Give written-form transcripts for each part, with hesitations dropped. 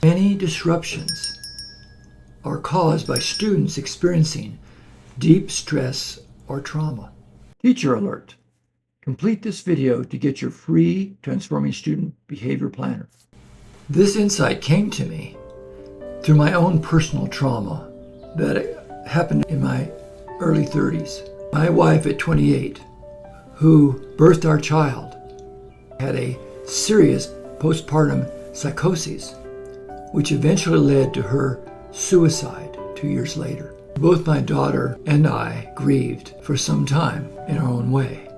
Many disruptions are caused by students experiencing deep stress or trauma. Teacher alert. Complete this video to get your free Transforming Student Behavior Planner. This insight came to me through my own personal trauma that happened in my early 30s. My wife at 28, who birthed our child, had a serious postpartum psychosis, which eventually led to her suicide 2 years later. Both my daughter and I grieved for some time in our own way.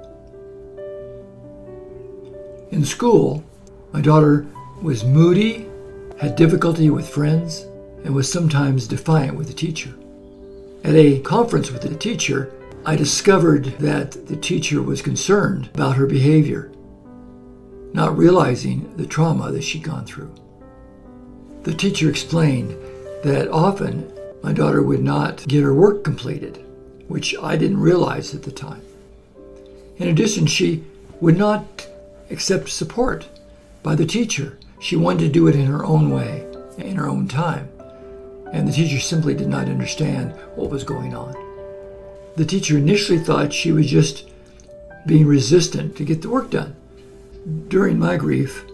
In school, my daughter was moody, had difficulty with friends, and was sometimes defiant with the teacher. At a conference with the teacher, I discovered that the teacher was concerned about her behavior, not realizing the trauma that she'd gone through. The teacher explained that often my daughter would not get her work completed, which I didn't realize at the time. In addition, she would not accept support by the teacher. She wanted to do it in her own way, in her own time. And the teacher simply did not understand what was going on. The teacher initially thought she was just being resistant to get the work done. During my grief,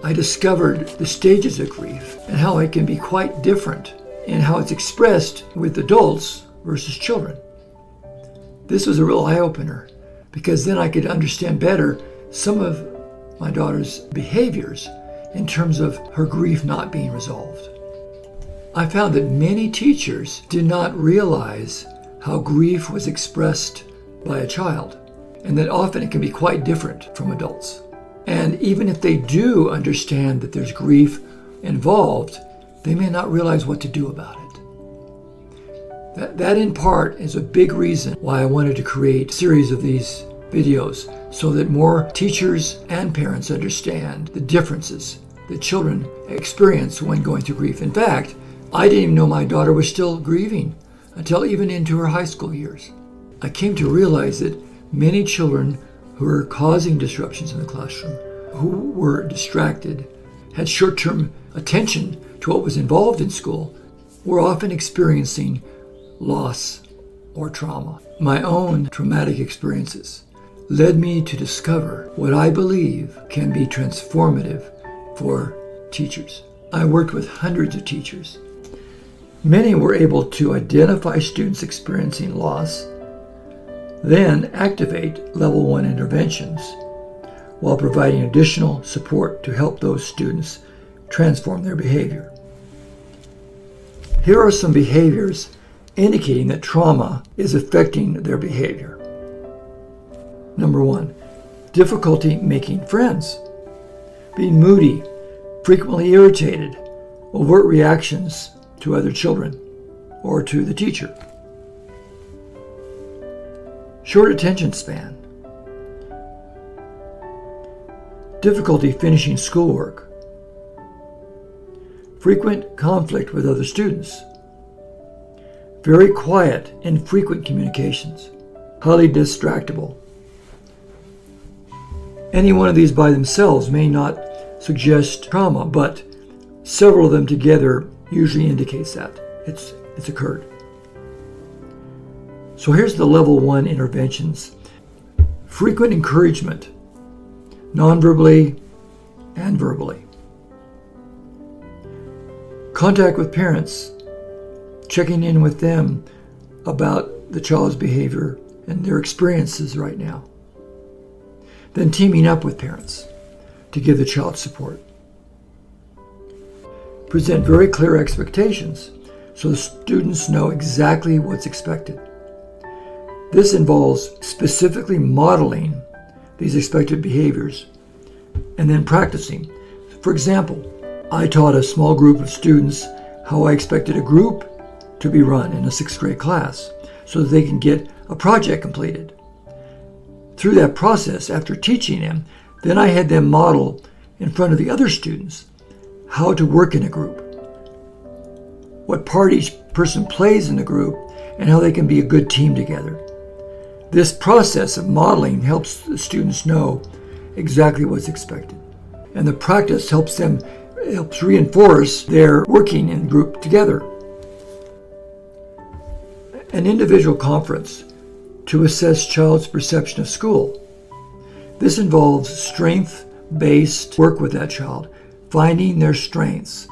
I discovered the stages of grief and how it can be quite different in how it's expressed with adults versus children. This was a real eye-opener because then I could understand better some of my daughter's behaviors in terms of her grief not being resolved. I found that many teachers did not realize how grief was expressed by a child, and that often it can be quite different from adults. And even if they do understand that there's grief involved, they may not realize what to do about it. That in part is a big reason why I wanted to create a series of these videos so that more teachers and parents understand the differences that children experience when going through grief. In fact, I didn't even know my daughter was still grieving until even into her high school years. I came to realize that many children who were causing disruptions in the classroom, who were distracted, had short-term attention to what was involved in school, were often experiencing loss or trauma. My own traumatic experiences led me to discover what I believe can be transformative for teachers. I worked with hundreds of teachers. Many were able to identify students experiencing loss, then activate level 1 interventions while providing additional support to help those students transform their behavior. Here are some behaviors indicating that trauma is affecting their behavior. Number 1, difficulty making friends, being moody, frequently irritated, overt reactions to other children or to the teacher. Short attention span, difficulty finishing schoolwork, frequent conflict with other students, very quiet, infrequent communications, highly distractible. Any one of these by themselves may not suggest trauma, but several of them together usually indicates that it's occurred. So here's the level 1 interventions. Frequent encouragement, non-verbally and verbally. Contact with parents, checking in with them about the child's behavior and their experiences right now. Then teaming up with parents to give the child support. Present very clear expectations so the students know exactly what's expected. This involves specifically modeling these expected behaviors and then practicing. For example, I taught a small group of students how I expected a group to be run in a 6th grade class so that they can get a project completed. Through that process, after teaching them, then I had them model in front of the other students how to work in a group, what part each person plays in the group, and how they can be a good team together. This process of modeling helps the students know exactly what's expected. And the practice helps them helps reinforce their working in group together. An individual conference to assess child's perception of school. This involves strength-based work with that child, finding their strengths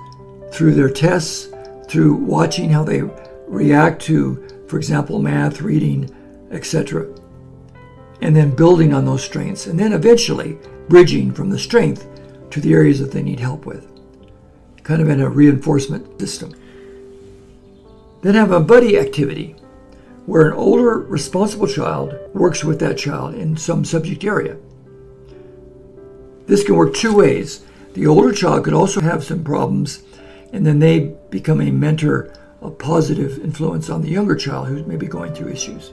through their tests, through watching how they react to, for example, math, reading, etc. And then building on those strengths, and then eventually bridging from the strength to the areas that they need help with, kind of in a reinforcement system. Then have a buddy activity where an older responsible child works with that child in some subject area. This can work two ways. The older child could also have some problems, and then they become a mentor, a positive influence on the younger child who's maybe going through issues.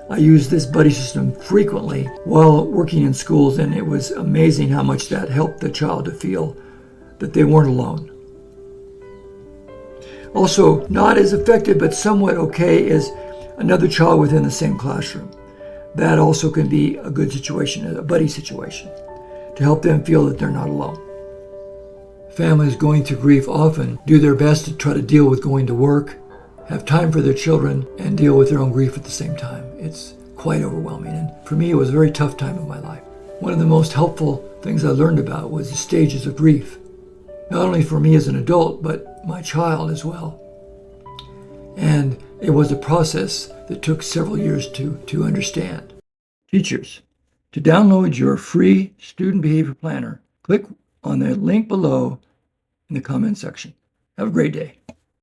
I use this buddy system frequently while working in schools, and it was amazing how much that helped the child to feel that they weren't alone. Also, not as effective but somewhat okay is another child within the same classroom. That also can be a good situation, a buddy situation, to help them feel that they're not alone. Families going through grief often do their best to try to deal with going to work, have time for their children, and deal with their own grief at the same time. It's quite overwhelming, and for me it was a very tough time in my life. One of the most helpful things I learned about was the stages of grief, not only for me as an adult, but my child as well. And it was a process that took several years to understand. Teachers, to download your free student behavior planner, click on the link below in the comment section. Have a great day.